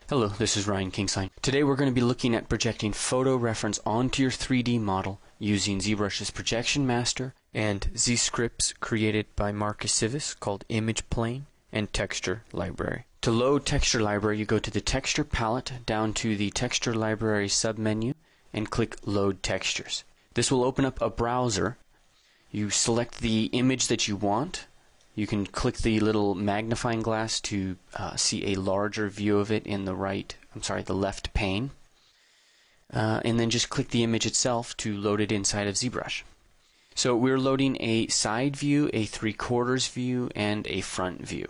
Hello, this is Ryan Kingsign. Today we're going to be looking at projecting photo reference onto your 3D model using ZBrush's Projection Master and Z scripts created by Marcus Civis called Image Plane and Texture Library. To load Texture Library, you go to the Texture palette down to the Texture Library submenu and click Load Textures. This will open up a browser. You select the image that you want. You can click the little magnifying glass to see a larger view of it in the left pane. And then just click the image itself to load it inside of ZBrush. So we're loading a side view, a 3/4 view, and a front view.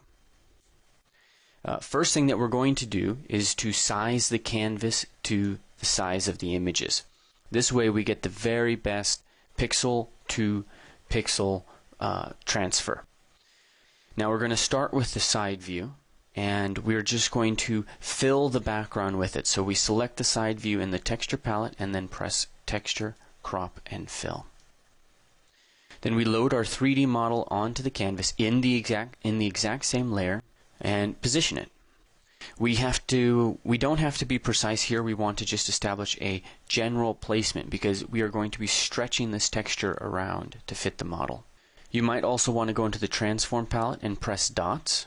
First thing that we're going to do is to size the canvas to the size of the images. This way we get the very best pixel to pixel transfer. Now we're going to start with the side view, and we're just going to fill the background with it. So we select the side view in the texture palette and then press Texture, Crop, and Fill. Then we load our 3D model onto the canvas in the exact same layer and position it. We don't have to be precise here. We want to just establish a general placement because we are going to be stretching this texture around to fit the model. You might also want to go into the Transform palette and press dots.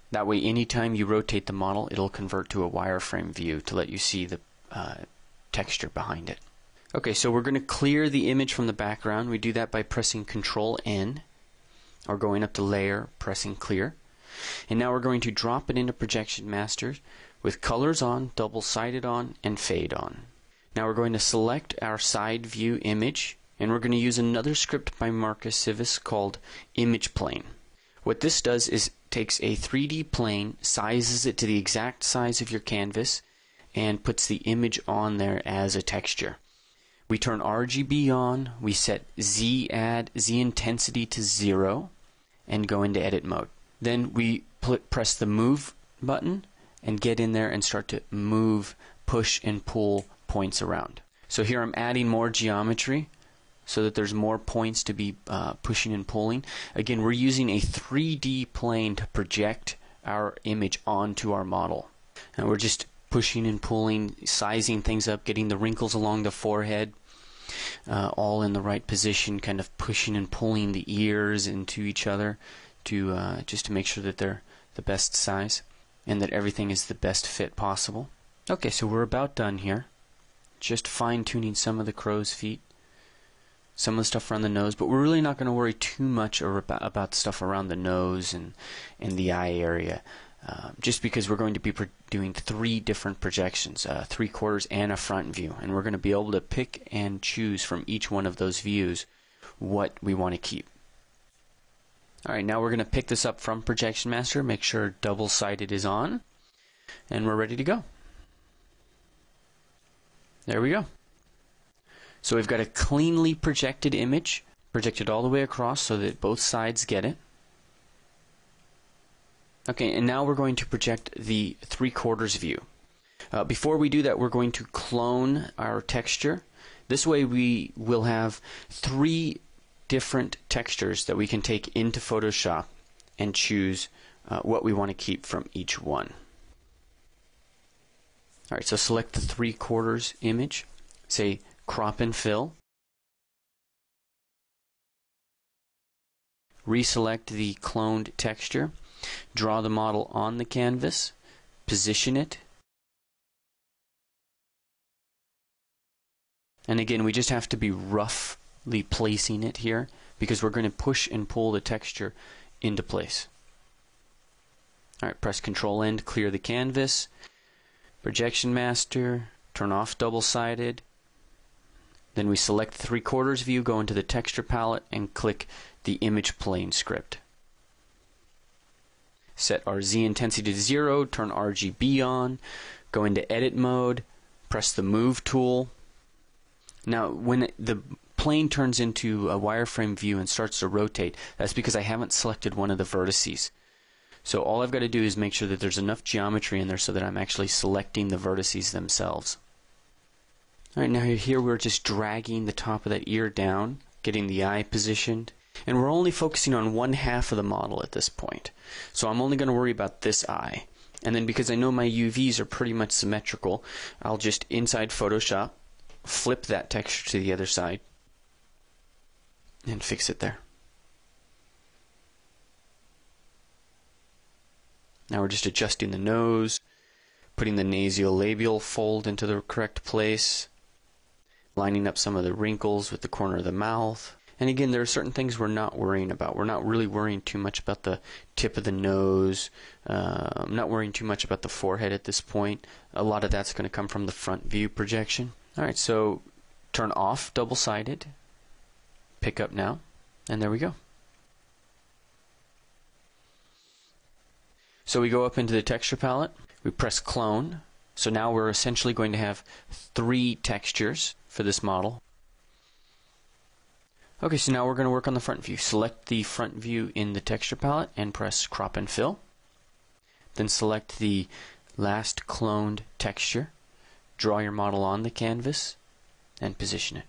That way, anytime you rotate the model, it'll convert to a wireframe view to let you see the texture behind it. Okay, so we're going to clear the image from the background. We do that by pressing Control-N, or going up to Layer, pressing Clear. And now we're going to drop it into Projection Master with Colors on, Double-Sided on, and Fade on. Now we're going to select our side view image, and we're going to use another script by Marcus Civis called Image Plane. What this does is takes a 3D plane, sizes it to the exact size of your canvas, and puts the image on there as a texture. We turn RGB on, we set Z intensity to 0, and go into edit mode. Then we press the Move button and get in there and start to move, push, and pull points around. So here I'm adding more geometry so that there's more points to be pushing and pulling. Again, we're using a 3D plane to project our image onto our model. And we're just pushing and pulling, sizing things up, getting the wrinkles along the forehead all in the right position, kind of pushing and pulling the ears into each other to just to make sure that they're the best size and that everything is the best fit possible. Okay, so we're about done here. Just fine-tuning some of the crow's feet, some of the stuff around the nose, but we're really not going to worry too much about stuff around the nose and the eye area, just because we're going to be doing 3 different projections, 3/4 and a front view, and we're going to be able to pick and choose from each one of those views what we want to keep. Alright, now we're going to pick this up from Projection Master, make sure double-sided is on, and we're ready to go. There we go. So we've got a cleanly projected image, projected all the way across so that both sides get it. Okay, and now we're going to project the 3/4 view. Before we do that, we're going to clone our texture. This way we will have 3 different textures that we can take into Photoshop and choose what we want to keep from each one. Alright, so select the 3/4 image, say Crop and Fill. Reselect the cloned texture. Draw the model on the canvas. Position it. And again, we just have to be roughly placing it here because we're going to push and pull the texture into place. Alright, press Control-N to clear the canvas. Projection Master. Turn off double-sided. Then we select the 3/4 view, go into the Texture palette, and click the Image Plane script. Set our Z intensity to 0, turn RGB on, go into Edit mode, press the Move tool. Now, when the plane turns into a wireframe view and starts to rotate, that's because I haven't selected one of the vertices. So all I've got to do is make sure that there's enough geometry in there so that I'm actually selecting the vertices themselves. Alright, now here we're just dragging the top of that ear down, getting the eye positioned, and we're only focusing on 1/2 of the model at this point. So I'm only going to worry about this eye. And then because I know my UVs are pretty much symmetrical, I'll just inside Photoshop flip that texture to the other side and fix it there. Now we're just adjusting the nose, putting the nasolabial fold into the correct place, lining up some of the wrinkles with the corner of the mouth. And again, there are certain things we're not worrying about. We're not really worrying too much about the tip of the nose. I'm not worrying too much about the forehead at this point. A lot of that's going to come from the front view projection. Alright, so turn off double-sided, pick up now, and there we go. So we go up into the texture palette, we press clone. So now we're essentially going to have 3 textures for this model. Okay, so now we're going to work on the front view. Select the front view in the texture palette and press crop and fill. Then select the last cloned texture. Draw your model on the canvas and position it.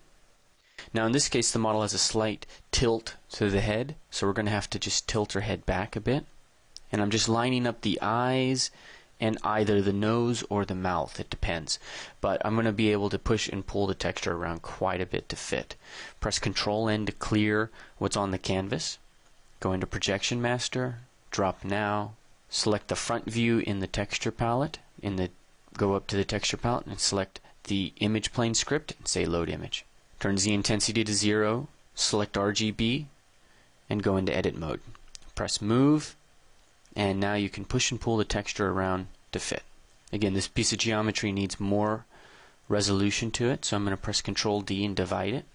Now in this case the model has a slight tilt to the head, so we're going to have to just tilt her head back a bit. And I'm just lining up the eyes and either the nose or the mouth, it depends. But I'm going to be able to push and pull the texture around quite a bit to fit. Press Control N to clear what's on the canvas. Go into Projection Master, drop now, select the front view in the texture palette, go up to the texture palette and select the image plane script and say Load Image. Turn Z intensity to 0, select RGB, and go into Edit Mode. Press Move, and now you can push and pull the texture around to fit. Again, this piece of geometry needs more resolution to it, so I'm going to press Control D and divide it.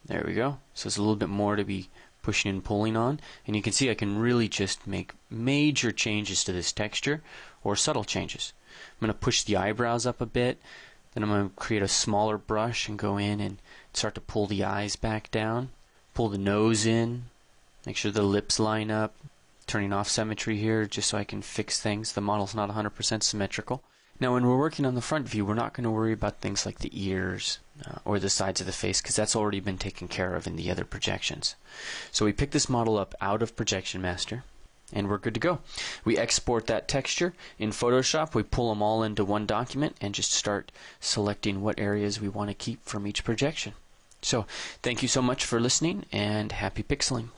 There we go. So it's a little bit more to be pushing and pulling on, and you can see I can really just make major changes to this texture or subtle changes. I'm going to push the eyebrows up a bit, then I'm going to create a smaller brush and go in and start to pull the eyes back down, pull the nose in, make sure the lips line up. Turning off symmetry here just so I can fix things. The model's not 100% symmetrical. Now when we're working on the front view, we're not going to worry about things like the ears or the sides of the face, because that's already been taken care of in the other projections. So we pick this model up out of Projection Master and we're good to go. We export that texture in Photoshop, we pull them all into one document and just start selecting what areas we want to keep from each projection. So thank you so much for listening and happy pixeling.